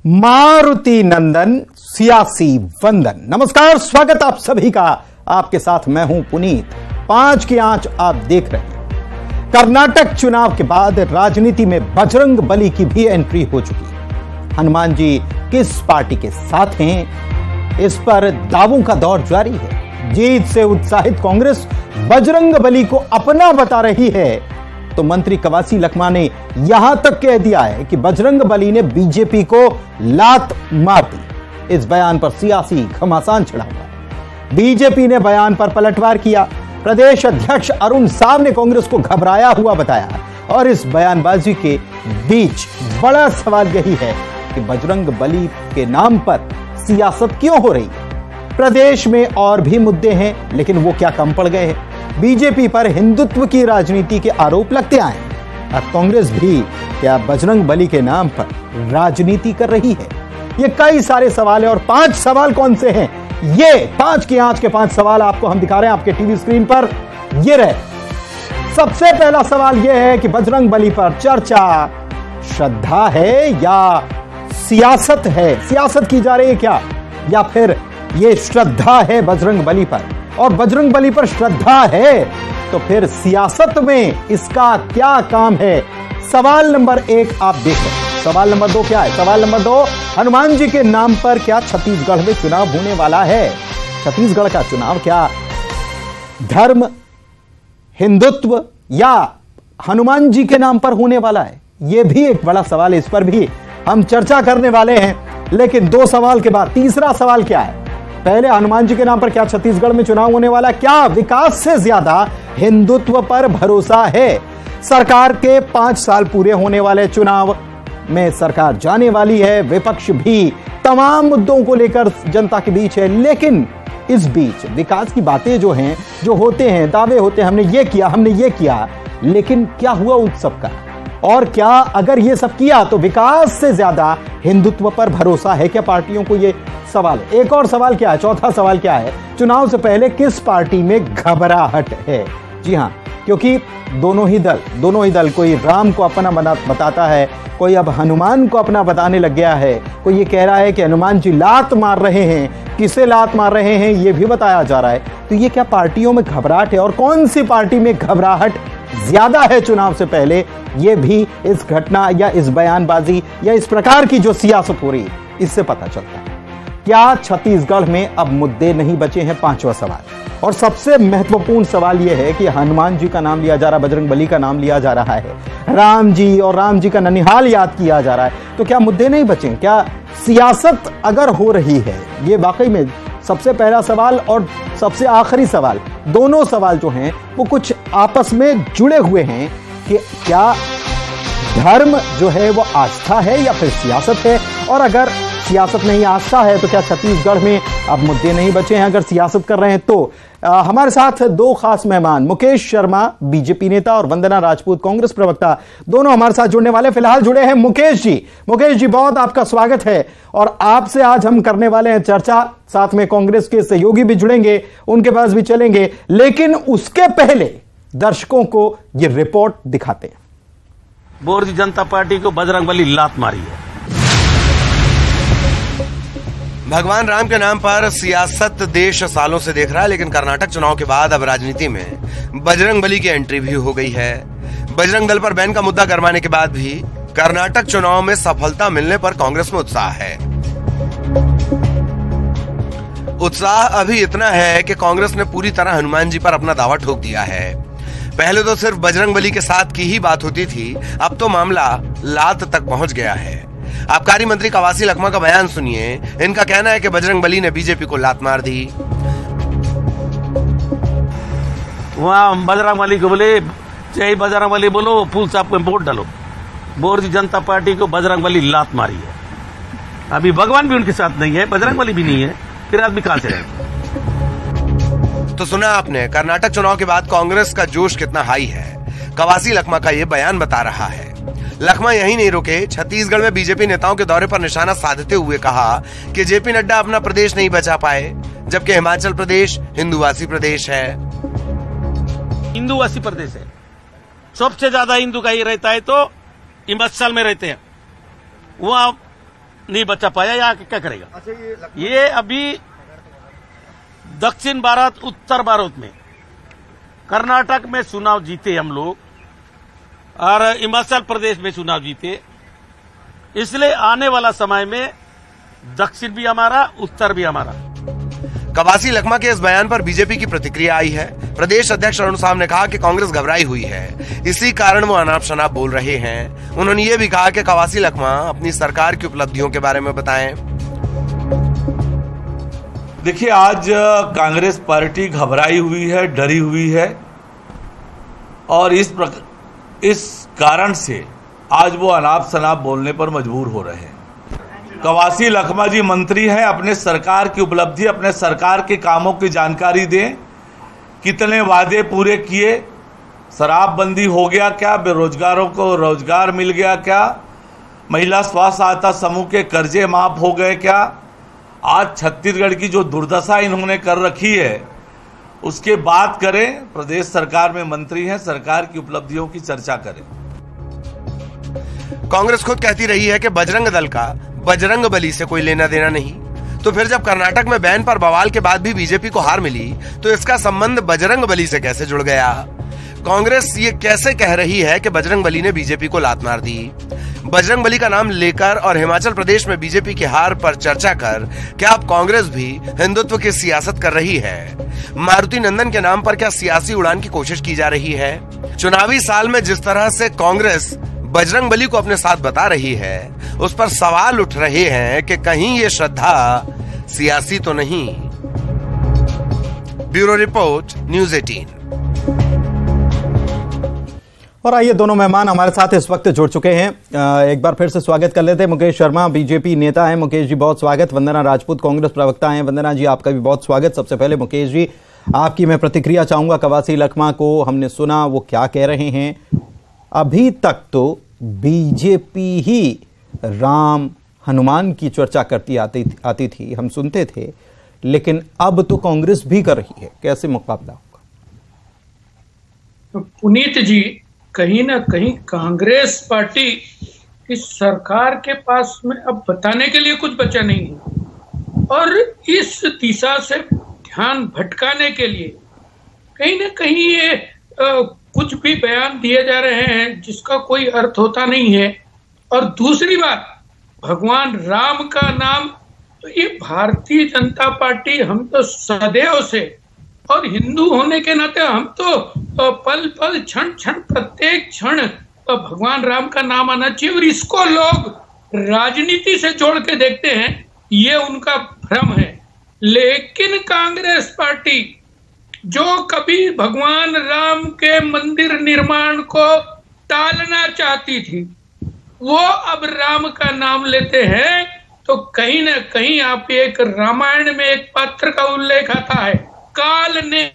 मारुति नंदन सियासी वंदन। नमस्कार, स्वागत आप सभी का। आपके साथ मैं हूं पुनीत। 5 की आंच आप देख रहे हैं। कर्नाटक चुनाव के बाद राजनीति में बजरंग बली की भी एंट्री हो चुकी है। हनुमान जी किस पार्टी के साथ हैं, इस पर दावों का दौर जारी है। जीत से उत्साहित कांग्रेस बजरंग बली को अपना बता रही है, तो मंत्री कवासी लखमा ने यहां तक कह दिया है कि बजरंग बली ने बीजेपी को लात मार दी। इस बयान पर सियासी घमासान छिड़ा हुआ है। बीजेपी ने बयान पर पलटवार किया। प्रदेश अध्यक्ष अरुण साव ने कांग्रेस को घबराया हुआ बताया और इस बयानबाजी के बीच बड़ा सवाल यही है कि बजरंग बली के नाम पर सियासत क्यों हो रही है। प्रदेश में और भी मुद्दे हैं, लेकिन वो क्या कम पड़ गए हैं। बीजेपी पर हिंदुत्व की राजनीति के आरोप लगते आए। अब कांग्रेस भी क्या बजरंग बली के नाम पर राजनीति कर रही है। ये कई सारे सवाल है और 5 सवाल कौन से हैं, ये 5 की आंच के 5 सवाल आपको हम दिखा रहे हैं आपके टीवी स्क्रीन पर। ये रहे। सबसे पहला सवाल यह है कि बजरंग बली पर चर्चा श्रद्धा है या सियासत है। सियासत की जा रही है क्या, या फिर ये श्रद्धा है बजरंग बली पर। और बजरंग बली पर श्रद्धा है तो फिर सियासत में इसका क्या काम है। सवाल नंबर 1 आप देखो। सवाल नंबर 2 क्या है। सवाल नंबर 2, हनुमान जी के नाम पर क्या छत्तीसगढ़ में चुनाव होने वाला है। छत्तीसगढ़ का चुनाव क्या धर्म, हिंदुत्व या हनुमान जी के नाम पर होने वाला है। यह भी एक बड़ा सवाल है, इस पर भी हम चर्चा करने वाले हैं। लेकिन 2 सवाल के बाद तीसरा सवाल क्या है। पहले, हनुमान जी के नाम पर क्या छत्तीसगढ़ में चुनाव होने वाला। क्या विकास से ज्यादा हिंदुत्व पर भरोसा है। सरकार के 5 साल पूरे होने वाले चुनाव में सरकार जाने वाली है। विपक्ष भी तमाम मुद्दों को लेकर जनता के बीच है, लेकिन इस बीच विकास की बातें जो हैं, जो होते हैं, दावे होते हैं, हमने ये किया, हमने ये किया, लेकिन क्या हुआ उन सब का। और क्या अगर ये सब किया तो विकास से ज्यादा हिंदुत्व पर भरोसा है क्या पार्टियों को। ये सवाल। एक और सवाल क्या है, चौथा सवाल क्या है, चुनाव से पहले किस पार्टी में घबराहट है। जी हां, क्योंकि दोनों ही दल कोई राम को अपना बताता है, कोई अब हनुमान को अपना बताने लग गया है, कोई ये कह रहा है कि हनुमान जी लात मार रहे हैं। किसे लात मार रहे हैं ये भी बताया जा रहा है। तो ये क्या पार्टियों में घबराहट है और कौन सी पार्टी में घबराहट ज्यादा है चुनाव से पहले, ये भी इस घटना या इस बयानबाजी या इस प्रकार की जो सियासत हो रही है इससे पता चलता है। क्या छत्तीसगढ़ में अब मुद्दे नहीं बचे हैं। 5वां सवाल और सबसे महत्वपूर्ण सवाल यह है कि हनुमान जी का नाम लिया जा रहा है, बजरंग बली का नाम लिया जा रहा है, राम जी और राम जी का ननिहाल याद किया जा रहा है, तो क्या मुद्दे नहीं बचे। क्या सियासत अगर हो रही है। ये वाकई में सबसे पहला सवाल और सबसे आखिरी सवाल, दोनों सवाल जो हैं वो कुछ आपस में जुड़े हुए हैं कि क्या धर्म जो है वो आस्था है या फिर सियासत है। और अगर सियासत नहीं आस्था है तो क्या छत्तीसगढ़ में अब मुद्दे नहीं बचे हैं अगर सियासत कर रहे हैं तो। हमारे साथ 2 खास मेहमान, मुकेश शर्मा बीजेपी नेता और वंदना राजपूत कांग्रेस प्रवक्ता, दोनों हमारे साथ जुड़ने वाले। फिलहाल जुड़े हैं मुकेश जी बहुत आपका स्वागत है। और आपसे आज हम करने वाले हैं चर्चा, साथ में कांग्रेस के सहयोगी भी जुड़ेंगे, उनके पास भी चलेंगे, लेकिन उसके पहले दर्शकों को यह रिपोर्ट दिखाते हैं। भारतीय जनता पार्टी को बजरंग बली लात मारी है। भगवान राम के नाम पर सियासत देश सालों से देख रहा है, लेकिन कर्नाटक चुनाव के बाद अब राजनीति में बजरंग बली की एंट्री भी हो गई है। बजरंग दल पर बैन का मुद्दा गरमाने के बाद भी कर्नाटक चुनाव में सफलता मिलने पर कांग्रेस में उत्साह है। उत्साह अभी इतना है कि कांग्रेस ने पूरी तरह हनुमान जी पर अपना दावा ठोक दिया है। पहले तो सिर्फ बजरंग बली के साथ की ही बात होती थी, अब तो मामला लात तक पहुंच गया है। आबकारी मंत्री कवासी लखमा का बयान सुनिए। इनका कहना है कि बजरंग बली ने बीजेपी को लात मार दी। वहां बजरंग बली को बोले, चाहे बजरंग बली बोलो, फूल साहब को वोट डालो। भारतीय जनता पार्टी को बजरंग बली लात मारी है। अभी भगवान भी उनके साथ नहीं है, बजरंग बली भी नहीं है, फिर आदमी कहां से रहेगा। तो सुना आपने, कर्नाटक चुनाव के बाद कांग्रेस का जोश कितना हाई है। कवासी लखमा का ये बयान बता रहा है। लखमा यही नहीं रुके, छत्तीसगढ़ में बीजेपी नेताओं के दौरे पर निशाना साधते हुए कहा कि जेपी नड्डा अपना प्रदेश नहीं बचा पाए, जबकि हिमाचल प्रदेश हिंदूवासी प्रदेश है। हिंदूवासी प्रदेश है, सबसे ज्यादा हिंदू का ही रहता है तो हिमाचल में रहते हैं। वहां नहीं बचा पाया, या क्या करेगा। ये अभी दक्षिण भारत उत्तर भारत में कर्नाटक में चुनाव जीते हम लोग और हिमाचल प्रदेश में चुनाव जीते, इसलिए आने वाला समय में दक्षिण भी हमारा, उत्तर भी हमारा। कवासी लखमा के इस बयान पर बीजेपी की प्रतिक्रिया आई है। प्रदेश अध्यक्ष अरुण साव ने कहा कि कांग्रेस घबराई हुई है, इसी कारण वो अनाप शनाप बोल रहे हैं। उन्होंने ये भी कहा कि कवासी लखमा अपनी सरकार की उपलब्धियों के बारे में बताएं। देखिए, आज कांग्रेस पार्टी घबराई हुई है, डरी हुई है और इस कारण से आज वो अनाप शनाप बोलने पर मजबूर हो रहे हैं। कवासी लखमा जी मंत्री हैं, अपने सरकार की उपलब्धि, अपने सरकार के कामों की जानकारी दें। कितने वादे पूरे किए, शराबबंदी हो गया क्या, बेरोजगारों को रोजगार मिल गया क्या, महिला स्वास्थ्य सहायता समूह के कर्जे माफ हो गए क्या, आज छत्तीसगढ़ की जो दुर्दशा इन्होंने कर रखी है उसके बात करें। प्रदेश सरकार में मंत्री हैं, सरकार की उपलब्धियों की चर्चा करें। कांग्रेस खुद कहती रही है कि बजरंग दल का बजरंग बली से कोई लेना देना नहीं, तो फिर जब कर्नाटक में बैन पर बवाल के बाद भी बीजेपी को हार मिली तो इसका संबंध बजरंग बली से कैसे जुड़ गया। कांग्रेस ये कैसे कह रही है कि बजरंग बली ने बीजेपी को लात मार दी। बजरंग बली का नाम लेकर और हिमाचल प्रदेश में बीजेपी की हार पर चर्चा कर क्या अब कांग्रेस भी हिंदुत्व की सियासत कर रही है। मारुति नंदन के नाम पर क्या सियासी उड़ान की कोशिश की जा रही है। चुनावी साल में जिस तरह से कांग्रेस बजरंग बली को अपने साथ बता रही है, उस पर सवाल उठ रहे हैं कि कहीं ये श्रद्धा सियासी तो नहीं। Bureau report, news 18। और आइए, दोनों मेहमान हमारे साथ इस वक्त जुड़ चुके हैं। एक बार फिर से स्वागत कर लेते हैं। मुकेश शर्मा बीजेपी नेता हैं। मुकेश जी बहुत स्वागत। वंदना राजपूत कांग्रेस प्रवक्ता हैं। वंदना जी आपका भी बहुत स्वागत। सबसे पहले मुकेश जी आपकी मैं प्रतिक्रिया चाहूंगा। कवासी लखमा को हमने सुना, वो क्या कह रहे हैं। अभी तक तो बीजेपी ही राम हनुमान की चर्चा करती आती थी, हम सुनते थे, लेकिन अब तो कांग्रेस भी कर रही है। कैसे मुकाबला होगा? तो पुनीत जी, कहीं ना कहीं कांग्रेस पार्टी इस सरकार के पास में अब बताने के लिए कुछ बचा नहीं है और इस दिशा से ध्यान भटकाने के लिए कहीं ना कहीं ये कुछ भी बयान दिए जा रहे हैं जिसका कोई अर्थ होता नहीं है। और दूसरी बात, भगवान राम का नाम, तो ये भारतीय जनता पार्टी, हम तो सदैव से, और हिंदू होने के नाते हम तो पल पल क्षण क्षण प्रत्येक क्षण भगवान राम का नाम आना चाहिए। और इसको लोग राजनीति से जोड़ के देखते हैं, ये उनका भ्रम है। लेकिन कांग्रेस पार्टी जो कभी भगवान राम के मंदिर निर्माण को टालना चाहती थी, वो अब राम का नाम लेते हैं। तो कहीं ना कहीं आप एक रामायण में एक पात्र का उल्लेख आता है, काल ने,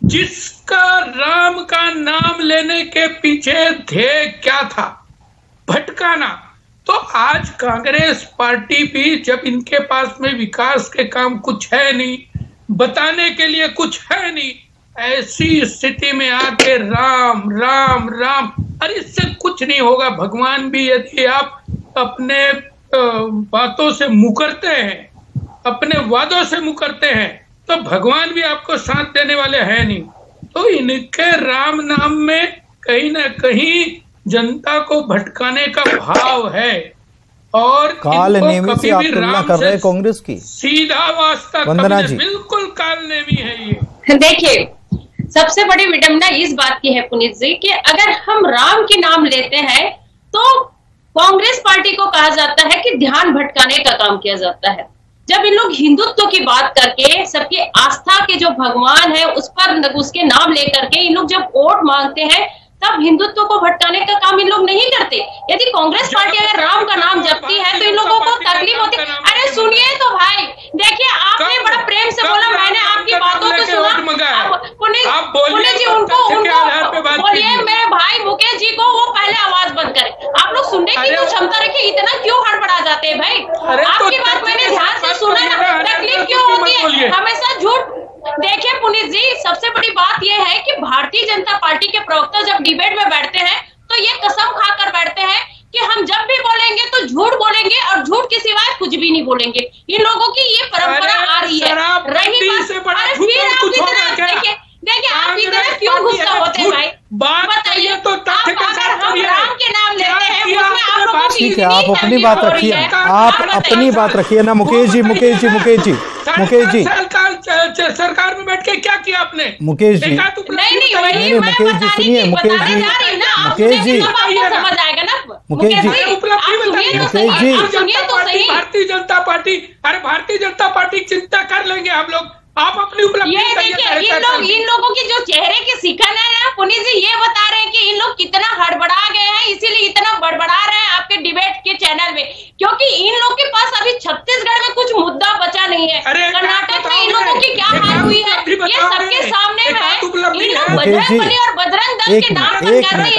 जिसका राम का नाम लेने के पीछे ध्येय क्या था? भटकाना। तो आज कांग्रेस पार्टी भी, जब इनके पास में विकास के काम कुछ है नहीं, बताने के लिए कुछ है नहीं, ऐसी स्थिति में आके राम राम राम, अरे इससे कुछ नहीं होगा। भगवान भी यदि आप अपने बातों से मुकरते हैं, अपने वादों से मुकरते हैं, तो भगवान भी आपको साथ देने वाले हैं नहीं। तो इनके राम नाम में कहीं ना कहीं जनता को भटकाने का भाव है और काल नेमी से आप तुलना कर रहे हैं कांग्रेस की, सीधा वास्ता वंदना जी, बिल्कुल काल नेमी है ये। देखिए, सबसे बड़ी विडंबना इस बात की है पुनीत जी कि अगर हम राम के नाम लेते हैं तो कांग्रेस पार्टी को कहा जाता है कि ध्यान भटकाने का काम किया जाता है। जब इन लोग हिंदुत्व की बात करके सबकी आस्था के जो भगवान है उस पर उसके नाम लेकर के इन लोग जब वोट मांगते हैं, तब हिंदुत्व को भटकाने का काम इन लोग नहीं करते। यदि कांग्रेस पार्टी अगर राम का नाम जपती है तो इन लोगों को तकलीफ होती है। अरे सुनिए तो भाई, देखिए आपने बड़ा प्रेम से बोला, मैंने आपकी बातों को सुना। पुनीत जी उनको बोलिए, मेरे भाई मुकेश जी को वो पहले आवाज बंद करे। आप लोग सुनने की तो क्षमता रखिए, इतना क्यों हड़बड़ा जाते हैं भाई? आपकी बात मैंने ध्यान से सुना ना, तकलीफ क्यों होती है? हमेशा झूठ। देखिए पुनीत जी, सबसे बड़ी बात यह है कि भारतीय जनता पार्टी के प्रवक्ता जब डिबेट में बैठते हैं तो ये कसम खाकर बैठते हैं कि हम जब भी बोलेंगे तो झूठ बोलेंगे और झूठ के सिवाय कुछ भी नहीं बोलेंगे। इन लोगों की ये परंपरा आ रही है। रही बात, देखिए आप इतना क्यों गुस्सा होते हैं भाई, बताइए। तो अगर हम राम के नाम लेते हैं उसमें आप लोगों की ठीक है, आप अपनी बात रखिए, आप अपनी बात रखिए ना मुकेश जी। सरकार में बैठ के क्या किया आपने मुकेश जी? नहीं मुकेश जी सुनिए, मुकेश जी समझ आएगा ना मुकेश जी। भारतीय जनता पार्टी, अरे भारतीय जनता पार्टी चिंता कर लेंगे हम लोग, आप अपनी उपलब्धि। ये देखिए इन लोगों की जो चेहरे की सिकन है ना पुनीत जी, ये बता रहे हैं कि इन लोग कितना हड़बड़ा गए हैं, इसीलिए इतना बड़बड़ा रहे हैं आपके डिबेट के चैनल में, क्योंकि इन लोग के पास अभी छत्तीसगढ़ में कुछ मुद्दा बचा नहीं है। कर्नाटक में इन लोगों की क्या हाल हुई है ये सबके सामने है। इन लोग बजरंग बली और बजरंग दल के नाम पर कर रहे हैं।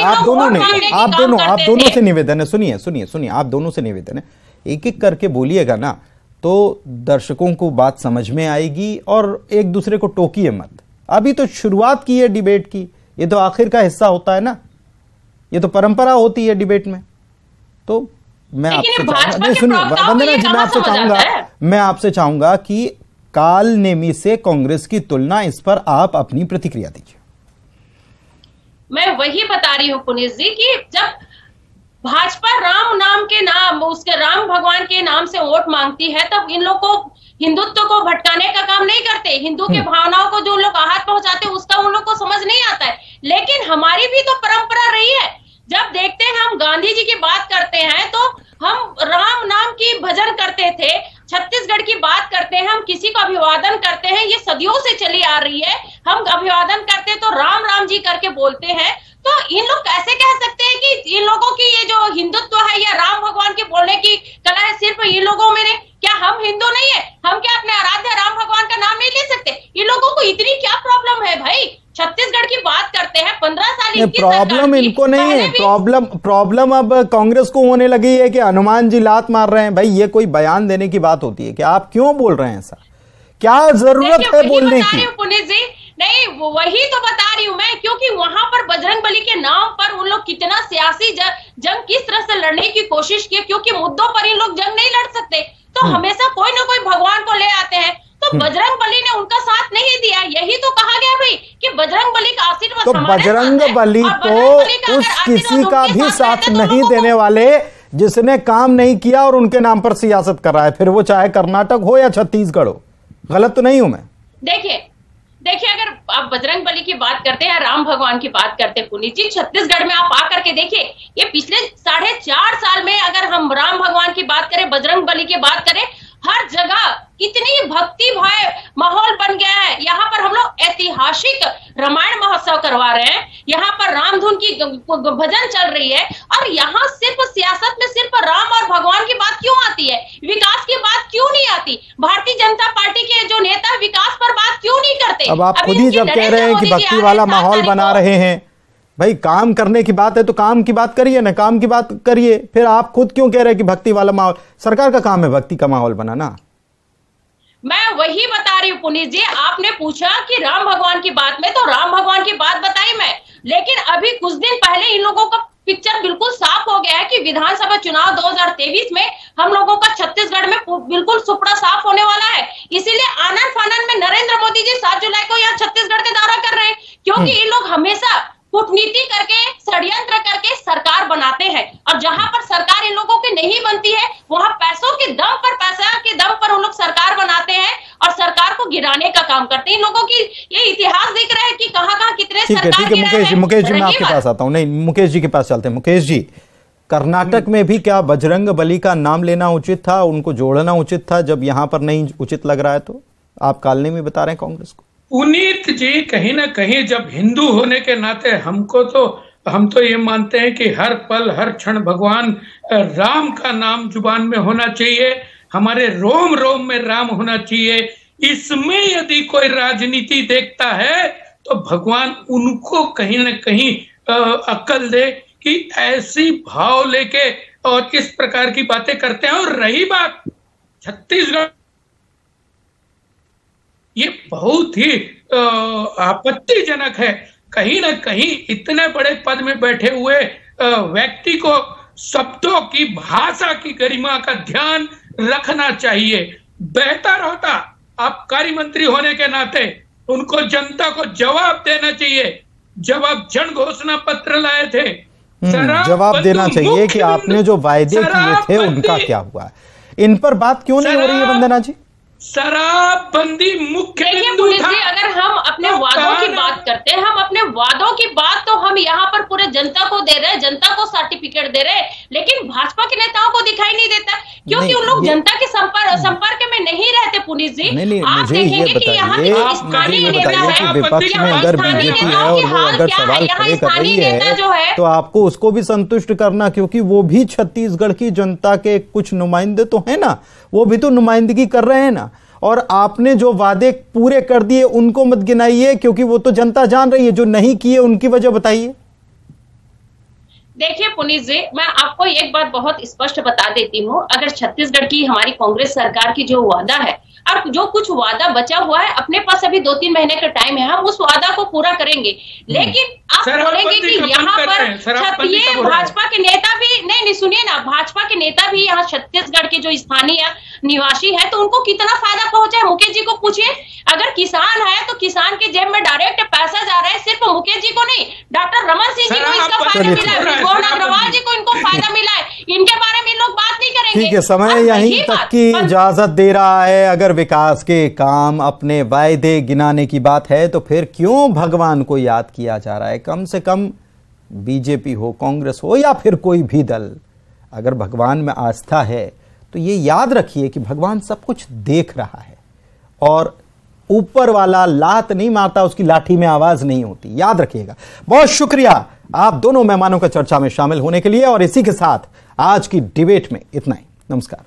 आप दोनों से निवेदन है, सुनिए आप दोनों से निवेदन है, एक एक करके बोलिएगा ना तो दर्शकों को बात समझ में आएगी और एक दूसरे को टोकिए मत। अभी तो शुरुआत की है डिबेट की, ये तो आखिर का हिस्सा होता है ना, ये तो परंपरा होती है डिबेट में। तो मैं आपसे चाहूंगा, सुनिए वंदना जी, मैं आपसे चाहूंगा कि काल नेमी से कांग्रेस की तुलना, इस पर आप अपनी प्रतिक्रिया दीजिए। मैं वही बता रही हूँ पुनीत जी कि जब भाजपा राम नाम के नाम, उसके राम भगवान के नाम से वोट मांगती है, तब इन लोग को हिंदुत्व को भटकाने का काम नहीं करते, हिंदू के भावनाओं को जो लोग आहत पहुंचाते हैं उसका उन लोग को समझ नहीं आता है। लेकिन हमारी भी तो परंपरा रही है, जब देखते हैं हम गांधी जी की बात करते हैं तो हम राम नाम की भजन करते थे, छत्तीसगढ़ की बात करते हैं, हम किसी को अभिवादन करते हैं, ये सदियों से चली आ रही है। हम अभिवादन करते तो राम राम जी करके बोलते हैं। तो इन लोग कैसे कह सकते हैं कि इन लोगों की ये जो हिंदुत्व है या राम भगवान के बोलने की कला है सिर्फ इन लोगों में? क्या हम हिंदू नहीं है? हम क्या अपने आराध्य राम भगवान का नाम नहीं ले सकते? इन लोगों को इतनी क्या प्रॉब्लम है भाई? छत्तीसगढ़ की बात करते हैं, 15 साल इनकी प्रॉब्लम इनको नहीं है, प्रॉब्लम अब कांग्रेस को होने लगी है कि हनुमान जी लात मार रहे हैं। भाई ये कोई बयान देने की बात होती है कि आप क्यों बोल रहे हैं ऐसा? क्या जरूरत है बोलने की? पुनीत जी नहीं, वही तो बता रही हूँ मैं, क्योंकि वहां पर बजरंग बली के नाम पर उन लोग कितना सियासी जंग किस तरह से लड़ने की कोशिश की, क्योंकि मुद्दों पर इन लोग जंग नहीं लड़ सकते तो हमेशा कोई ना कोई भगवान को ले आते हैं। तो बजरंग बली ने उनका साथ नहीं दिया, यही तो कहा गया भाई कि बजरंग बली का आशीर्वाद। तो बजरंग बली तो उस किसी का भी साथ नहीं देने वाले जिसने काम नहीं किया और उनके नाम पर सियासत कर रहा है, फिर वो चाहे कर्नाटक हो या छत्तीसगढ़ हो। गलत तो नहीं हूं मैं? देखिए अगर आप बजरंग बली की बात करते हैं, राम भगवान की बात करते हैं पुनीत जी, छत्तीसगढ़ में आप आकर के देखिए, ये पिछले 4.5 साल में अगर हम राम भगवान की बात करें, बजरंग बली की बात करें, हर जगह कितनी भक्ति भाव माहौल बन गया है। यहाँ पर हम लोग ऐतिहासिक रामायण महोत्सव करवा रहे हैं, यहाँ पर रामधुन की भजन चल रही है, और यहाँ सिर्फ सियासत में सिर्फ राम और भगवान की बात क्यों आती है? विकास की बात क्यों नहीं आती? भारतीय जनता पार्टी के जो नेता विकास पर बात क्यों नहीं करते? अब आप खुद ही जब कह रहे हैं कि भक्ति वाला माहौल बना रहे हैं, भाई काम करने की बात है तो काम की बात करिए ना, काम की बात करिए। फिर आप खुद क्यों कह रहे हैं कि भक्ति वाला माहौल? सरकार का काम है भक्ति का माहौल बनाना। मैं वही बता रही हूँ पुनीत जी, आपने पूछा कि राम भगवान की बात में, तो राम भगवान की बात बताई मैं, लेकिन अभी कुछ दिन पहले इन लोगों का पिक्चर बिल्कुल साफ हो गया है कि विधानसभा चुनाव 2023 में हम लोगों का छत्तीसगढ़ में बिल्कुल सुपड़ा साफ होने वाला है। इसीलिए आनन फानन में नरेंद्र मोदी जी 7 जुलाई को यहाँ छत्तीसगढ़ का दौरा कर रहे हैं, क्योंकि इन लोग हमेशा कूटनीति करके, षड्यंत्र करके सरकार बनाते हैं, और जहां पर सरकार इन लोगों की नहीं बनती है वहां पैसा के दम पर उन लोग सरकार बनाते हैं और सरकार को गिराने का काम करते हैं। इन लोगों की ये इतिहास दिख रहा है कि कहां कितने सरकार गिरा है। मुकेश जी मैं आपके पास आता हूं, नहीं मुकेश जी के पास चलते हैं। मुकेश जी, कर्नाटक में भी क्या बजरंग बली का नाम लेना उचित था, उनको जोड़ना उचित था? जब यहां पर नहीं उचित लग रहा है तो आप कालने में बता रहे हैं कांग्रेस को? पुनीत जी कहीं ना कहीं जब हिंदू होने के नाते हम तो ये मानते हैं कि हर पल हर क्षण भगवान राम का नाम जुबान में होना चाहिए, हमारे रोम रोम में राम होना चाहिए। इसमें यदि कोई राजनीति देखता है तो भगवान उनको कहीं ना कहीं अक्ल दे कि ऐसी भाव लेके और किस प्रकार की बातें करते हैं। और रही बात छत्तीसगढ़, ये बहुत ही आपत्तिजनक है। कहीं ना कहीं इतने बड़े पद में बैठे हुए व्यक्ति को शब्दों की, भाषा की गरिमा का ध्यान रखना चाहिए। बेहतर होता आप कार्य मंत्री होने के नाते उनको जनता को जवाब देना चाहिए। जब आप जन घोषणा पत्र लाए थे, जवाब देना चाहिए कि आपने जो वायदे किए थे उनका क्या हुआ। इन पर बात क्यों नहीं हो रही है वंदना जी? शराबबंदी मुख्य बिंदु था। अगर हम अपने वादों की बात करते हैं, हम अपने वादों की बात तो हम यहाँ पर पूरे जनता को दे रहे हैं, जनता को सर्टिफिकेट दे रहे हैं, लेकिन भाजपा के नेताओं को दिखाई नहीं देता क्योंकि उन लोग जनता के संपर्क में नहीं रहते। पुनीत जी, आप देखेंगे कि यहाँ स्थानीय नेता है, विपक्ष में अगर बीजेपी है और वो अगर सवाल खड़े कर रही है तो आपको उसको भी संतुष्ट करना, क्योंकि वो भी छत्तीसगढ़ की जनता के कुछ नुमाइंदे तो है ना, वो भी तो नुमाइंदगी कर रहे हैं ना। और आपने जो वादे पूरे कर दिए उनको मत गिनाइए, क्योंकि वो तो जनता जान रही है। जो नहीं किए उनकी वजह बताइए। देखिए पुनीत जी, मैं आपको एक बात बहुत स्पष्ट बता देती हूँ। अगर छत्तीसगढ़ की हमारी कांग्रेस सरकार की जो वादा है और जो कुछ वादा बचा हुआ है, अपने पास अभी 2-3 महीने का टाइम है, हम उस वादा को पूरा करेंगे। लेकिन आप बोलेंगे कि यहाँ पर ये भाजपा के नेता भी नहीं, सुनिए ना, भाजपा के नेता भी यहाँ छत्तीसगढ़ के जो स्थानीय निवासी है तो उनको कितना फायदा पहुंचा है मुकेश जी को पूछिए। अगर किसान है तो किसान के जेब में डायरेक्ट पैसा जा रहा है, सिर्फ मुकेश जी को नहीं, डॉक्टर रमन सिंह जी को इसका फायदा मिला है, भुवन अग्रवाल जी को इनको फायदा मिला है। इनके बारे में लोग बात नहीं करेंगे। ठीक है, समय यहीं तक की इजाजत दे रहा है। अगर विकास के काम, अपने वायदे गिनाने की बात है तो फिर क्यों भगवान को याद किया जा रहा है? कम से कम बीजेपी हो, कांग्रेस हो या फिर कोई भी दल, अगर भगवान में आस्था है तो ये याद रखिए कि भगवान सब कुछ देख रहा है और ऊपर वाला लात नहीं मारता, उसकी लाठी में आवाज नहीं होती। याद रखिएगा। बहुत शुक्रिया आप दोनों मेहमानों का चर्चा में शामिल होने के लिए। और इसी के साथ आज की डिबेट में इतना ही। नमस्कार।